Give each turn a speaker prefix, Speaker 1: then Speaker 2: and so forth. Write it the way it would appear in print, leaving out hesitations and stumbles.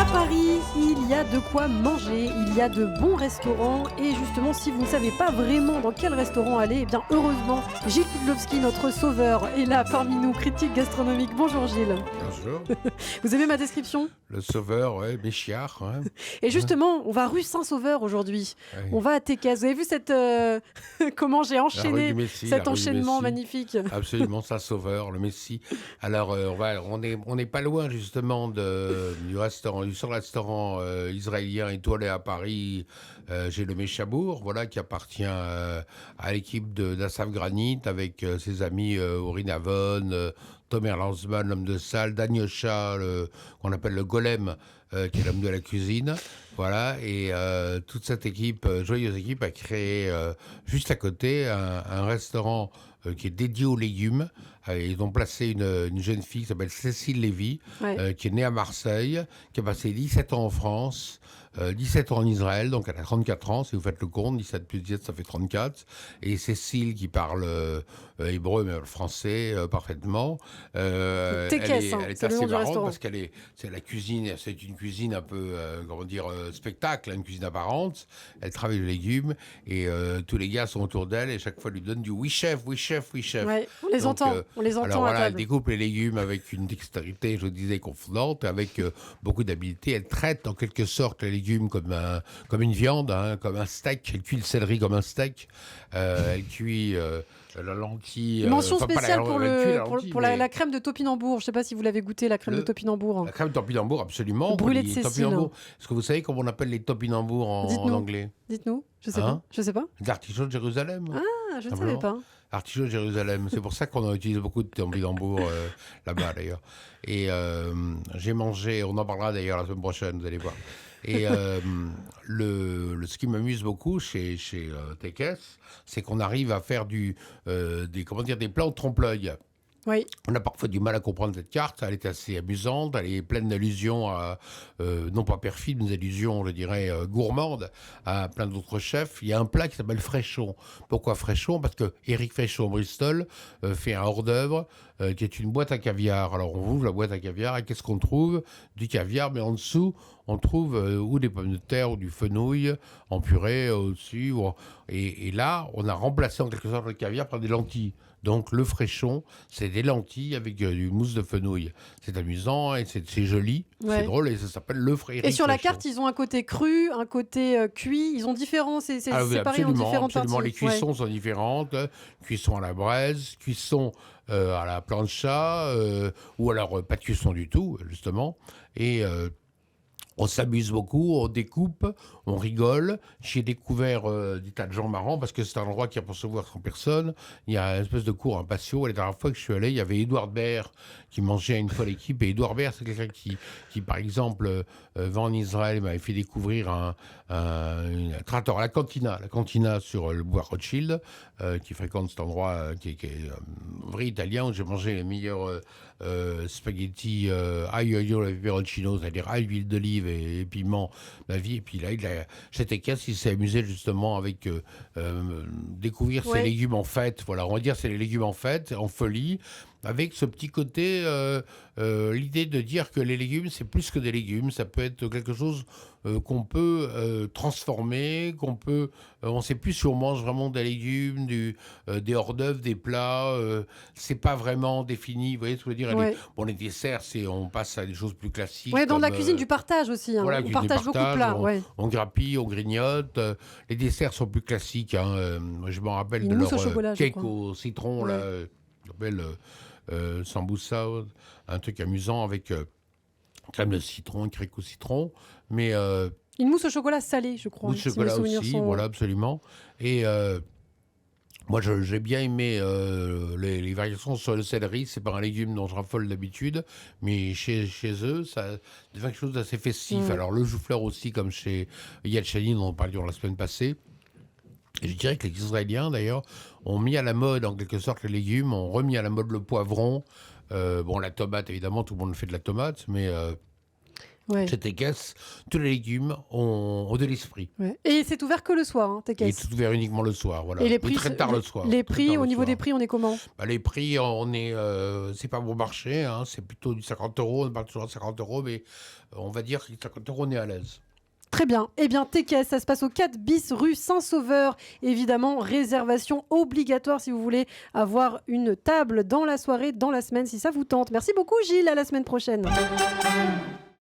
Speaker 1: À Paris, il y a de quoi manger, il y a de bons restaurants et justement si vous ne savez pas vraiment dans quel restaurant aller, eh bien heureusement Gilles Pudlowski, notre sauveur, est là parmi nous, critique gastronomique. Bonjour Gilles.
Speaker 2: Bonjour.
Speaker 1: Vous aimez ma description ?
Speaker 2: Le sauveur, ouais, Béchiard. Ouais.
Speaker 1: Et justement, on va rue Saint-Sauveur aujourd'hui.
Speaker 2: Ouais.
Speaker 1: On va à Técas. Vous avez vu cette comment j'ai
Speaker 2: La rue
Speaker 1: enchaîné
Speaker 2: du Messie,
Speaker 1: cet
Speaker 2: la rue du
Speaker 1: enchaînement
Speaker 2: Messie.
Speaker 1: magnifique.
Speaker 2: Absolument, Saint-Sauveur, le Messie. Alors, on n'est pas loin justement du restaurant, du seul restaurant israélien étoilé à Paris. J'ai le Méchabour, voilà, qui appartient à l'équipe d'Assaf Granit avec ses amis Aurine Avon, Tomer Lanzmann, l'homme de salle, Danyosha, qu'on appelle le golem, qui est l'homme de la cuisine. Voilà, et toute cette équipe, joyeuse équipe, a créé juste à côté un restaurant qui est dédié aux légumes. Ils ont placé une jeune fille qui s'appelle Cécile Lévy,
Speaker 1: Ouais.
Speaker 2: qui est née à Marseille, qui a passé 17 ans en France, 17 ans en Israël, donc elle a 34 ans, si vous faites le compte, 17 plus 17, ça fait 34. Et Cécile, qui parle hébreu, mais français parfaitement,
Speaker 1: Tékes,
Speaker 2: elle est
Speaker 1: c'est le nom
Speaker 2: assez
Speaker 1: du
Speaker 2: marrante
Speaker 1: restaurant.
Speaker 2: parce c'est la cuisine, c'est une cuisine un peu, spectacle, une cuisine apparente. Elle travaille les légumes et tous les gars sont autour d'elle et chaque fois lui donnent du oui chef, oui chef, oui chef.
Speaker 1: Ouais, on les
Speaker 2: Donc,
Speaker 1: entend, on les entend
Speaker 2: alors
Speaker 1: à
Speaker 2: voilà, elle
Speaker 1: table.
Speaker 2: découpe les légumes avec une dextérité, je disais, confondante, avec beaucoup d'habileté. Elle traite en quelque sorte les légumes comme une viande, hein, comme un steak. Elle cuit le céleri comme un steak. Elle cuit la lentille.
Speaker 1: Mention
Speaker 2: enfin, pas
Speaker 1: spéciale
Speaker 2: elle cuit la lentille,
Speaker 1: pour
Speaker 2: mais
Speaker 1: la crème de topinambour. Je ne sais pas si vous l'avez goûté, la crème de topinambour.
Speaker 2: la crème de topinambour, absolument.
Speaker 1: Brûlée de
Speaker 2: Les
Speaker 1: Cécile.
Speaker 2: topinambours. Est-ce que vous savez comment on appelle les topinambours en
Speaker 1: Dites-nous.
Speaker 2: anglais?
Speaker 1: Dites-nous, je sais
Speaker 2: Hein
Speaker 1: pas. Je sais pas.
Speaker 2: Les artichauts de Jérusalem.
Speaker 1: Ah, je ne savais
Speaker 2: Simplement.
Speaker 1: pas.
Speaker 2: Artichaut de Jérusalem. C'est pour ça qu'on utilise beaucoup de topinambour là-bas, d'ailleurs. Et j'ai mangé, on en parlera d'ailleurs la semaine prochaine, vous allez voir. Et ce qui m'amuse beaucoup chez Tékes, c'est qu'on arrive à faire des plans de trompe-l'œil.
Speaker 1: Oui.
Speaker 2: On a parfois du mal à comprendre cette carte, elle est assez amusante, elle est pleine d'allusions à, non pas perfides, mais allusions, je dirais, gourmandes, à plein d'autres chefs. Il y a un plat qui s'appelle Fréchon. Pourquoi Fréchon? Parce que Éric Fréchon, Bristol, fait un hors-d'œuvre qui est une boîte à caviar. Alors on ouvre la boîte à caviar et qu'est-ce qu'on trouve? Du caviar, mais en dessous, on trouve ou des pommes de terre ou du fenouil en purée au-dessus. Et là, on a remplacé en quelque sorte le caviar par des lentilles. Donc le fréchon, c'est des lentilles avec du mousse de fenouil. C'est amusant et c'est joli,
Speaker 1: Ouais.
Speaker 2: c'est drôle et ça s'appelle le fréchon.
Speaker 1: Et sur la carte, ils ont un côté cru, un côté cuit. Ils ont différents, c'est
Speaker 2: Ah oui,
Speaker 1: séparé en différentes
Speaker 2: absolument.
Speaker 1: parties.
Speaker 2: Les cuissons sont différentes. Cuisson à la braise, cuisson à la plancha, ou alors pas de cuisson du tout, justement. Et on s'amuse beaucoup, on découpe, on rigole. J'ai découvert des tas de gens marrants parce que c'est un endroit qui a pour se voir 100 personnes. Il y a une espèce de cours, un patio. Et la dernière fois que je suis allé, il y avait Édouard Baird qui mangeait une fois l'équipe. Et Édouard Baird, c'est quelqu'un qui par exemple, va en Israël et m'avait fait découvrir un traiteur, la cantina sur le boulevard Rothschild, qui fréquente cet endroit qui est vrai italien où j'ai mangé les meilleurs spaghettis aglio olio e peperoncino, c'est-à-dire ail, huile d'olive et piment, ma vie. Et puis là, c'était casse, il s'est amusé justement avec découvrir ses légumes en fête. Voilà, on va dire c'est les légumes en fête, en folie, avec ce petit côté, l'idée de dire que les légumes, c'est plus que des légumes, ça peut être quelque chose qu'on peut transformer, on ne sait plus si on mange vraiment des légumes, des hors-d'œuvre, des plats, c'est pas vraiment défini, vous voyez ce que je veux dire?
Speaker 1: Ouais.
Speaker 2: Les desserts, on passe à des choses plus classiques.
Speaker 1: Ouais, dans
Speaker 2: comme,
Speaker 1: la cuisine du partage aussi. Hein.
Speaker 2: voilà,
Speaker 1: On
Speaker 2: cuisine du
Speaker 1: partage beaucoup de
Speaker 2: partage,
Speaker 1: plats. Ouais.
Speaker 2: on grappille, on grignote. Les desserts sont plus classiques. Moi, je me rappelle
Speaker 1: Une
Speaker 2: de
Speaker 1: mousse
Speaker 2: leur
Speaker 1: au chocolat, je
Speaker 2: cake
Speaker 1: crois.
Speaker 2: au citron,
Speaker 1: Ouais.
Speaker 2: là, qu'on appelle sambusa, un truc amusant avec crème de citron, cake au citron. Mais
Speaker 1: Une mousse au chocolat salé, je crois.
Speaker 2: mousse de
Speaker 1: si mes
Speaker 2: chocolat
Speaker 1: souvenirs
Speaker 2: aussi,
Speaker 1: sont-
Speaker 2: voilà, absolument. Et moi, j'ai bien aimé les variations sur le céleri. C'est pas un légume dont je raffole d'habitude, mais chez eux, ça devient quelque chose d'assez festif. Alors, le chou-fleur aussi, comme chez Yad Shani, dont on parlait la semaine passée. Et je dirais que les Israéliens, d'ailleurs, ont mis à la mode, en quelque sorte, les légumes, ont remis à la mode le poivron. La tomate, évidemment, tout le monde fait de la tomate, mais
Speaker 1: Ouais.
Speaker 2: Chez Téquès, tous les légumes ont de l'esprit.
Speaker 1: Ouais. Et c'est ouvert que le soir, hein,
Speaker 2: Il
Speaker 1: Téquès.
Speaker 2: est ouvert uniquement le soir, voilà.
Speaker 1: Et les prix,
Speaker 2: très tard le soir.
Speaker 1: Les
Speaker 2: Très
Speaker 1: prix,
Speaker 2: tard
Speaker 1: au
Speaker 2: le
Speaker 1: niveau
Speaker 2: soir.
Speaker 1: des prix, on est comment?
Speaker 2: Les prix, c'est pas bon marché, hein, c'est plutôt du 50 euros. On parle toujours de 50 euros, mais on va dire que 50 euros, on est à l'aise.
Speaker 1: Très bien. Eh bien, Téquès, ça se passe au 4 bis rue Saint-Sauveur. Évidemment, réservation obligatoire si vous voulez avoir une table dans la soirée, dans la semaine, si ça vous tente. Merci beaucoup, Gilles. À la semaine prochaine.